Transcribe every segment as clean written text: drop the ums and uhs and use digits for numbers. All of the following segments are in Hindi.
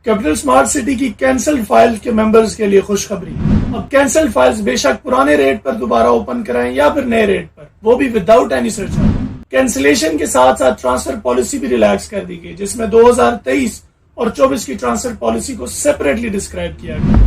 कैपिटल स्मार्ट सिटी की कैंसल फाइल के मेंबर्स के लिए खुशखबरी। अब कैंसल फाइल्स बेशक पुराने रेट पर दोबारा ओपन कराएं या फिर नए रेट पर, वो भी विदाउट एनी सरचार्ज। कैंसिलेशन के साथ साथ ट्रांसफर पॉलिसी भी रिलैक्स कर दी गई, जिसमें 2023 और 24 की ट्रांसफर पॉलिसी को सेपरेटली डिस्क्राइब किया गया।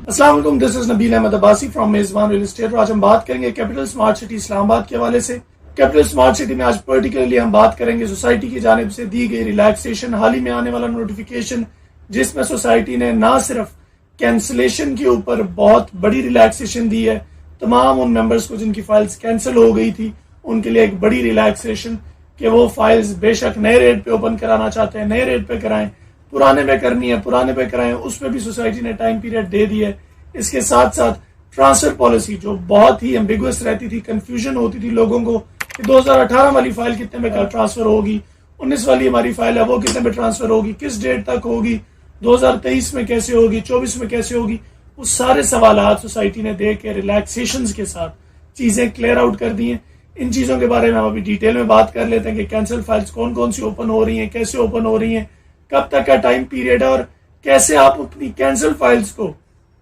अस्सलाम वालेकुम, this is Nabeel Ahmed Abbasi from Mezban real estate. आज हम बात करेंगे कैपिटल स्मार्ट सिटी इस्लामाबाद के हवाले से। कैपिटल स्मार्ट सिटी में आज पर्टिकुलरली हम बात करेंगे सोसाइटी की जानिब से दी गई रिलैक्सेशन, हाल ही में आने वाला नोटिफिकेशन, जिसमें सोसाइटी ने ना सिर्फ कैंसिलेशन के ऊपर बहुत बड़ी रिलैक्सेशन दी है, तमाम उन मेंबर्स को जिनकी फाइल्स कैंसिल हो गई थी उनके लिए एक बड़ी रिलैक्सेशन कि वो फाइल्स बेशक नए रेट पे ओपन कराना चाहते हैं नए रेट पे कराएं, पुराने पे करनी है पुराने पे कराएं, उसमें भी सोसाइटी ने टाइम पीरियड दे दिया है। इसके साथ साथ ट्रांसफर पॉलिसी जो बहुत ही एम्बिगुअस रहती थी, कंफ्यूजन होती थी लोगों को कि 2018 वाली फाइल कितने में ट्रांसफर होगी, 19 वाली हमारी फाइल है वो कितने में ट्रांसफर होगी, किस डेट तक होगी, 2023 में कैसे होगी, 24 में कैसे होगी, वो सारे सवालात सोसाइटी ने दे के रिलैक्सेशंस के साथ चीजें क्लियर आउट कर दी हैं। इन चीजों के बारे में हम अभी डिटेल में बात कर लेते हैं कि कैंसिल फाइल्स कौन कौन सी ओपन हो रही हैं, कैसे ओपन हो रही हैं, कब तक का टाइम पीरियड है और कैसे आप अपनी कैंसिल फाइल्स को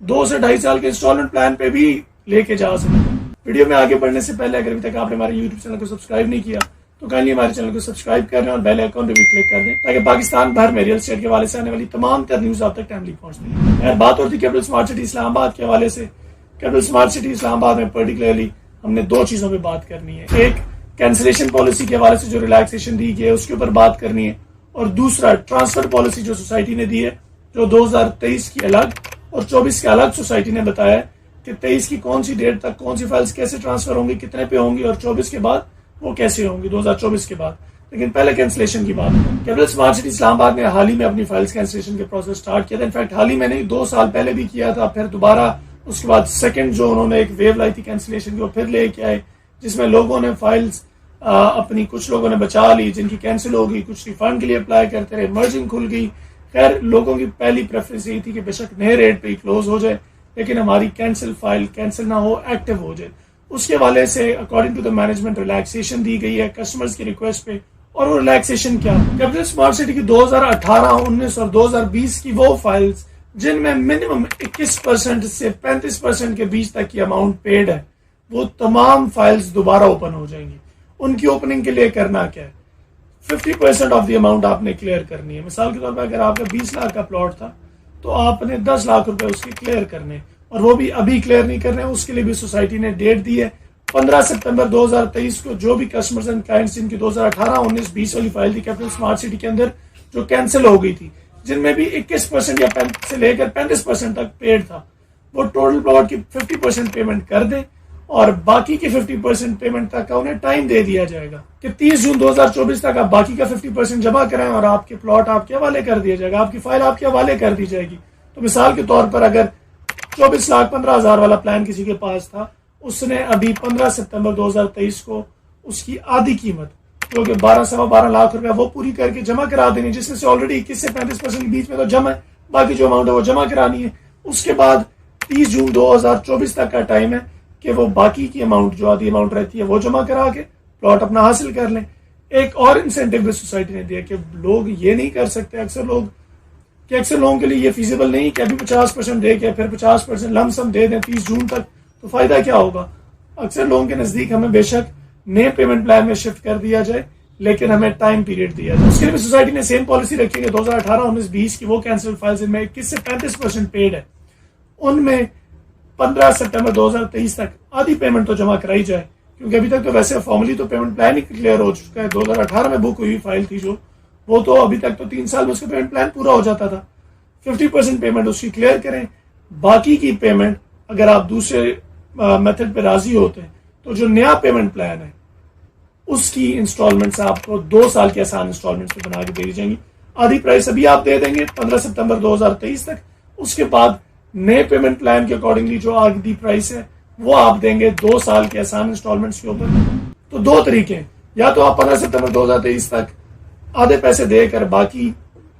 2 से 2.5 साल के इंस्टॉलमेंट प्लान पे भी लेके जा सकते हैं। वीडियो में आगे बढ़ने से पहले अगर अभी तक आपने हमारे यूट्यूब चैनल को सब्सक्राइब नहीं किया तो काइंडली हमारे चैनल को सब्सक्राइब कर दें और बेल आइकन पे भी क्लिक कर दें ताकि पाकिस्तान भर में रियल एस्टेट के हवाले से आने वाली तमाम तर न्यूज आप तक टाइमली पहुंचती है। बात होती है कैपिटल स्मार्ट सिटी इस्लामाबाद के हवाले से। कैपिटल स्मार्ट सिटी इस्लामाबाद में पर्टिकुलरली हमने 2 चीजों पर बात करनी है। एक, कैंसिलेशन पॉलिसी के हवाले से जो रिलैक्सेशन दी गई है उसके ऊपर बात करनी है, और दूसरा ट्रांसफर पॉलिसी जो सोसाइटी ने दी है, जो 2023 की अलग और 24 के अलग सोसाइटी ने बताया कि 23 की कौन सी डेट तक कौन सी फाइल्स कैसे ट्रांसफर होंगी, कितने पे होंगी, और 24 के बाद वो कैसे होंगी 2024 के बाद। लेकिन पहले कैंसिलेशन की बात, कैपिटल स्मार्ट सिटी इस्लामाबाद ने हाल ही में अपनी फाइल्स कैंसिलेशन के प्रोसेस स्टार्ट किया था। इनफैक्ट हाल ही में नहीं, 2 साल पहले भी किया था, फिर दोबारा उसके बाद सेकेंड जो उन्होंने एक वेव लाई थी कैंसिलेशन की वो फिर लेके आए, जिसमें लोगों ने फाइल्स अपनी कुछ लोगों ने बचा ली जिनकी कैंसिल हो गई, कुछ रिफंड के लिए अप्लाई करते रहे, मर्जिंग खुल गई। खैर, लोगों की पहली प्रेफरेंस यही थी कि बेशक नए रेट पे ही क्लोज हो जाए लेकिन हमारी कैंसिल फाइल कैंसिल ना हो, एक्टिव हो जाए। उसके वाले से according to the management relaxation दी गई है कस्टमर्स की रिक्वेस्ट पे। और वो रिलैक्सेशन क्या, कैपिटल स्मार्ट सिटी की 2018, 19 और 2020 की वो फाइल्स जिनमें मिनिमम 21% से 35% के बीच तक की अमाउंट पेड है, वो तमाम फाइल्स दोबारा ओपन हो जाएंगी। उनकी ओपनिंग के लिए करना क्या है, 50% ऑफ द अमाउंट आपने क्लियर करनी है। मिसाल के तौर पर अगर आपका 20 लाख का प्लॉट था तो आपने 10 लाख रुपए उसके क्लियर करने, और वो भी अभी क्लियर नहीं करने, उसके लिए भी सोसाइटी ने डेट दी है 15 सितंबर 2023 को। जो भी कस्टमर्स एंड क्लाइंट्स जिनकी 2018, 19, 20 वाली फाइल थी कैपिटल स्मार्ट सिटी के अंदर जो कैंसिल हो गई थी, जिनमें भी 21% या से लेकर 35% तक पेड था, वो टोटल प्लॉट की 50% पेमेंट कर दे और बाकी की 50% पेमेंट तक का उन्हें टाइम दे दिया जाएगा कि 30 जून 2024 तक आप बाकी का 50% जमा कराएं और आपके प्लॉट आपके हवाले कर दिया जाएगा, आपकी फाइल आपके हवाले कर दी जाएगी। तो मिसाल के तौर पर अगर 24,15,000 वाला प्लान किसी के पास था, उसने अभी 15 सितंबर 2023 को उसकी आधी कीमत जो कि 12 लाख रुपया वो पूरी करके जमा करा देनी, जिसमें से ऑलरेडी 21 से 35% के बीच में तो जमा है, बाकी जो अमाउंट है वो जमा करानी है। उसके बाद 30 जून 2024 तक का टाइम है कि वो बाकी की अमाउंट जो आधी अमाउंट रहती है वो जमा करा के प्लॉट अपना हासिल कर लें। एक और इंसेंटिव भी सोसाइटी ने दिया कि लोग ये नहीं कर सकते, अक्सर लोगों के लिए ये फीजिबल नहीं कि अभी 50% दे के फिर 50% लमसम दे दें 30 जून तक, तो फायदा क्या होगा। अक्सर लोगों के नजदीक हमें बेशक नए पेमेंट प्लान में शिफ्ट कर दिया जाए लेकिन हमें टाइम पीरियड दिया जाए। उसके लिए सोसाइटी ने सेम पॉलिसी रखी है 2018, 19, 20 की वो कैंसिल फाइल्स जिनमें 21 से 35% पेड है, उनमें 15 सितंबर 2023 तक आधी पेमेंट तो जमा कराई जाए, क्योंकि अभी तक तो वैसे फॉर्मली तो पेमेंट प्लान ही क्लियर हो चुका है। 2018 में बुक हुई फाइल थी जो, वो तो अभी तक तो 3 साल में उसका पेमेंट प्लान पूरा हो जाता था। 50% पेमेंट उसकी क्लियर करें, बाकी की पेमेंट अगर आप दूसरे मेथड पे राजी होते हैं तो जो नया पेमेंट प्लान है उसकी इंस्टॉलमेंट्स आपको 2 साल के आसान इंस्टॉलमेंट्स पे बना के दे दी जाएंगी। आधी प्राइस अभी आप दे देंगे 15 सितंबर 2023 तक, उसके बाद नए पेमेंट प्लान के अकॉर्डिंगली जो आधी प्राइस है वो आप देंगे 2 साल के आसान इंस्टॉलमेंट्स के ऊपर। तो 2 तरीके हैं, या तो आप 15 सितंबर 2023 तक आधे पैसे देकर बाकी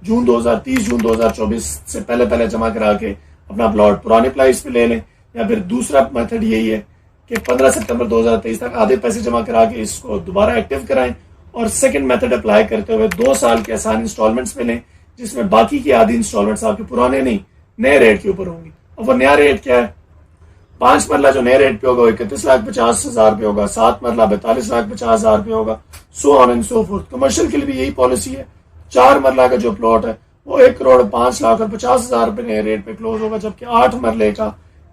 30 जून 2024 से पहले जमा करा के अपना प्लॉट पुराने प्राइस पे ले लें, या फिर दूसरा मेथड यही है कि 15 सितंबर 2023 तक आधे पैसे जमा करा के इसको दोबारा एक्टिव कराएं और सेकंड मेथड अप्लाई करते हुए 2 साल के आसान इंस्टॉलमेंट्स मिलें, जिसमें बाकी की आधी इंस्टॉलमेंट्स आपके पुराने नहीं नए रेट के ऊपर होंगी। और वो नया रेट क्या है? 5 मरला जो नए रेट पे होगा 31,50,000 रुपये होगा, 7 मरला 42,50,000 रुपये होगा, so on and so fourth. Commercial के लिए भी यही पॉलिसी है। 4 मरला का जो प्लॉट है वो 1,05,50,000 रुपये नए रेट पे क्लोज होगा, जबकि 8 मरले का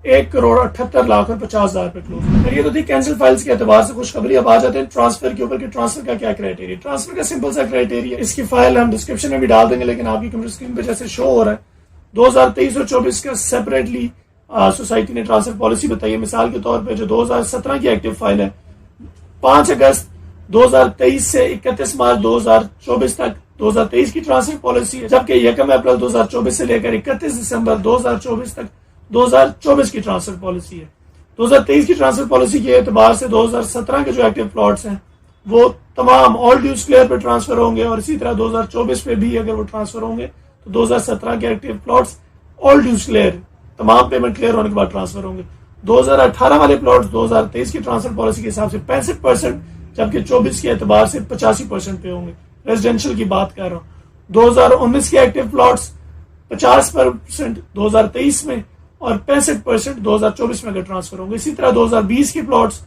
1,78,50,000 रुपये क्लोज होगा। ये तो थी कैंसिल फाइल्स के एतबार से खुशखबरी। अब आ जाते हैं ट्रांसफर के ऊपर कि ट्रांसफर का क्या क्राइटेरिया। ट्रांसफर का सिंपल सा क्राइटेरिया, इसकी फाइल हम डिस्क्रिप्शन में भी डाल देंगे, लेकिन आपकी कंप्यूटर स्क्रीन पे जैसे शो हो रहा है 2023 और 24 का सेपरेटली सोसाइटी ने ट्रांसफर पॉलिसी बताई है। मिसाल के तौर पे जो 2017 की एक्टिव फाइल है 5 अगस्त 2023 से 31 मार्च 2024 तक 2023 की ट्रांसफर पॉलिसी है, जबकि 1 अप्रैल 2024 से लेकर 31 दिसंबर 2024 तक 2024 की ट्रांसफर पॉलिसी है। 2023 की ट्रांसफर पॉलिसी के एतबार से 2017 के जो एक्टिव प्लॉट्स हैं वो तमाम ऑल ड्यूज क्लियर पे ट्रांसफर होंगे, और इसी तरह 2024 पे भी अगर वो ट्रांसफर होंगे तो 2017 के active plots all dues clear, तमाम पेमेंट क्लियर होने के बाद ट्रांसफर होंगे। 2018 वाले प्लॉट्स 2023 की ट्रांसफर पॉलिसी के हिसाब से 65%, जबकि 24 के एतबार से 85% पे होंगे। रेजिडेंशियल की बात कर रहा हूँ। 2019 के एक्टिव प्लॉट्स 50% 2023 में और 65% 2024 में अगर ट्रांसफर होंगे। इसी तरह 2020 के प्लॉट्स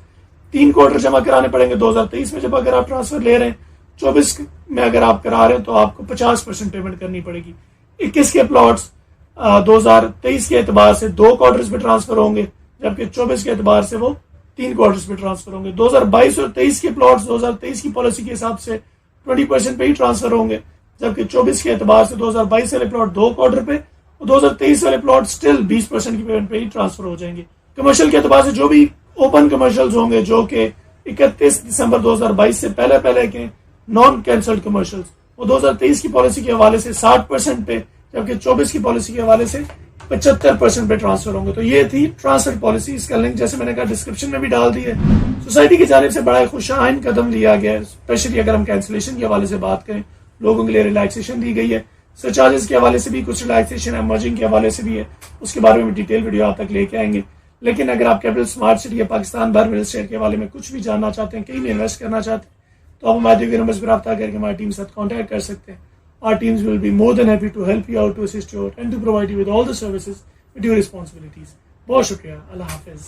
3 क्वार्टर जमा कराने पड़ेंगे 2023 में जब अगर आप ट्रांसफर ले रहे हैं, 24 में अगर आप करा रहे हैं तो आपको 50% पेमेंट करनी पड़ेगी। 21 के प्लॉट्स 2023 के एतबार से 2 क्वार्टर्स में ट्रांसफर होंगे, जबकि 24 के एतबार से वो 3 क्वार्टर्स में ट्रांसफर होंगे। 2022 और 23 के प्लॉट्स 2023 की पॉलिसी के हिसाब से 20% पे ही ट्रांसफर होंगे, जबकि 24 के एतबार से 2022 वाले प्लॉट 2 क्वार्टर पे और 2023 वाले प्लॉट स्टिल 20% की पेमेंट पे ही ट्रांसफर हो जाएंगे। कमर्शियल के एतबार से जो भी ओपन कमर्शियल होंगे, जो कि 31 दिसंबर 2022 से पहले के नॉन कैंसल्ड कमर्शियल्स, वो 2023 की पॉलिसी के हवाले से 60% पे, जबकि 24 की पॉलिसी के हवाले से 75% पे ट्रांसफर होंगे। तो ये थी ट्रांसफर पॉलिसी। इसका लिंक जैसे मैंने कहा डिस्क्रिप्शन में भी डाल दी है। सोसाइटी की जानिब से बड़ा खुशाइन कदम लिया गया है, स्पेशली अगर हम कैंसिलेशन के हवाले से बात करें, लोगों के लिए रिलैक्सेशन दी गई है। सरचार्जेस के हवाले से भी कुछ रिलैक्सेशन है, मर्जिंग के हवाले से भी है, उसके बारे में डिटेल वीडियो आप तक लेके आएंगे। लेकिन अगर आप कैपिटल स्मार्ट सिटी या पाकिस्तान भर रियल एस्टेट के हवाले में कुछ भी जानना चाहते हैं, कहीं में इन्वेस्ट करना चाहते हैं, तो आप हमारे नंबर पर रब्ता करके हमारी टीम के साथ कॉन्टैक्ट कर सकते हैं। Our teams will be more than happy to help you out, to assist you out, and to provide you with all the services with your responsibilities. बहुत शुक्रिया। अल्लाह हाफिज।